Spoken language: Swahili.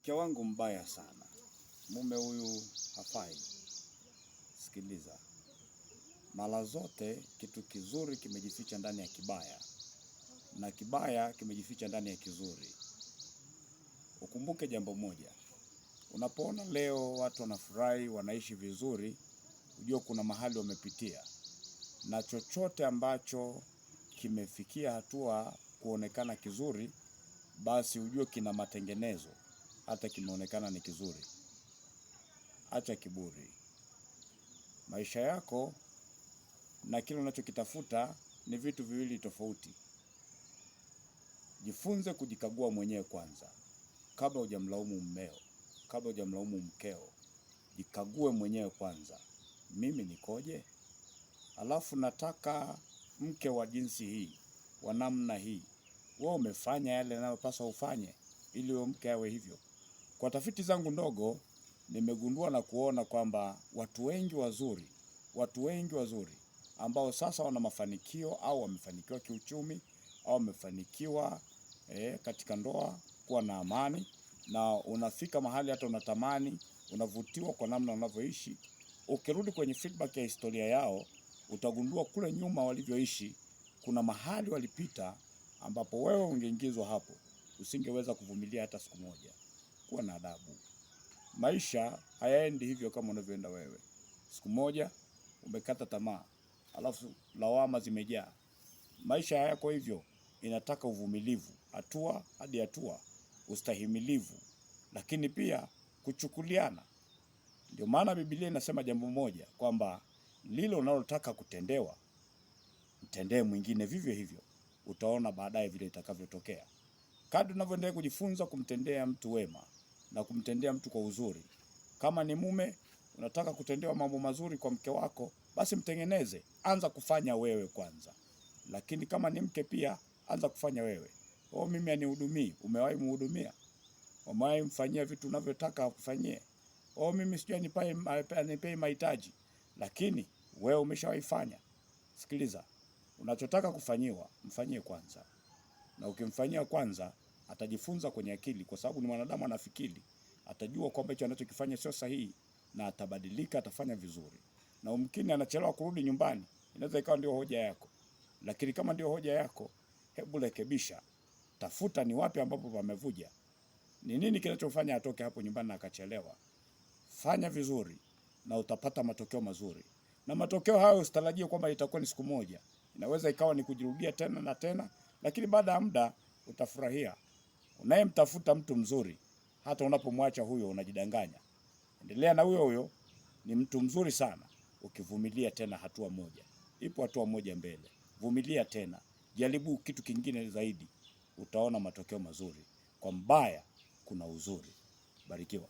Mke wangu mbaya sana, mume huyu hafai. Sikiliza, mara zote kitu kizuri kimejificha ndani ya kibaya na kibaya kimejificha ndani ya kizuri. Ukumbuke jambo moja, unapoona leo watu wanafurahi, wanaishi vizuri, ujue kuna mahali wamepitia, na chochote ambacho kimefikia hatua kuonekana kizuri, basi ujue kina matengenezo, hata kimeonekana ni kizuri. Acha kiburi. Maisha yako na kile unachokitafuta ni vitu viwili tofauti. Jifunze kujikagua mwenyewe kwanza, kabla hujamlaumu mmeo, kabla hujamlaumu mkeo. Jikague mwenyewe kwanza, mimi nikoje? Alafu nataka mke wa jinsi hii, wa namna hii. Wewe umefanya yale yanayopaswa ufanye ili wewe mke awe hivyo. Kwa tafiti zangu ndogo, nimegundua na kuona kwamba watu wengi wazuri ambao sasa wana mafanikio au wamefanikiwa kiuchumi au wamefanikiwa katika ndoa, kuwa na amani, na unafika mahali hata unatamani, unavutiwa kwa namna wanavyoishi. Ukirudi kwenye feedback ya historia yao, utagundua kule nyuma walivyoishi kuna mahali walipita ambapo wewe ungeingizwa hapo, usingeweza kuvumilia hata siku moja. Kuwa na adabu. Maisha hayaendi hivyo kama unavyoenda wewe. Siku moja umekata tamaa, alafu lawama zimejaa. Maisha hayako hivyo, inataka uvumilivu, hatua hadi hatua, ustahimilivu, lakini pia kuchukuliana. Ndio maana Biblia inasema jambo moja, kwamba lile unalotaka kutendewa, mtendee mwingine vivyo hivyo. Utaona baadaye vile itakavyotokea. Kadri unavyoendelea kujifunza kumtendea mtu wema na kumtendea mtu kwa uzuri. Kama ni mume, unataka kutendewa mambo mazuri kwa mke wako, basi mtengeneze. Anza kufanya wewe kwanza. Lakini kama ni mke pia, anza kufanya wewe. Mimi anihudumii, umewahi mhudumia? Umewahi mfanyia vitu unavyotaka akufanyie? Mimi sijui anipei mahitaji, lakini wewe umeshawahi fanya. Sikiliza, unachotaka kufanyiwa, mfanyie kwanza. Na ukimfanyia kwanza, atajifunza kwenye akili, kwa sababu ni mwanadamu anafikiri. Atajua kwamba hicho anachokifanya sio sahihi na atabadilika, atafanya vizuri. Na umkini anachelewa kurudi nyumbani, inaweza ikawa ndio hoja yako. Lakini kama ndio hoja yako, hebu rekebisha. Tafuta ni wapi ambapo pamevuja. Ni nini kinachofanya atoke hapo nyumbani na akachelewa? Fanya vizuri na utapata matokeo mazuri. Na matokeo hayo usitarajie kwamba itakuwa ni siku moja. Inaweza ikawa ni kujirudia tena na tena, lakini baada ya muda utafurahia. Unayemtafuta mtu mzuri, hata unapomwacha huyo unajidanganya. Endelea na huyo, ni mtu mzuri sana. Ukivumilia tena hatua moja, ipo hatua moja mbele. Vumilia tena, jaribu kitu kingine zaidi, utaona matokeo mazuri. Kwa mbaya kuna uzuri. Barikiwa.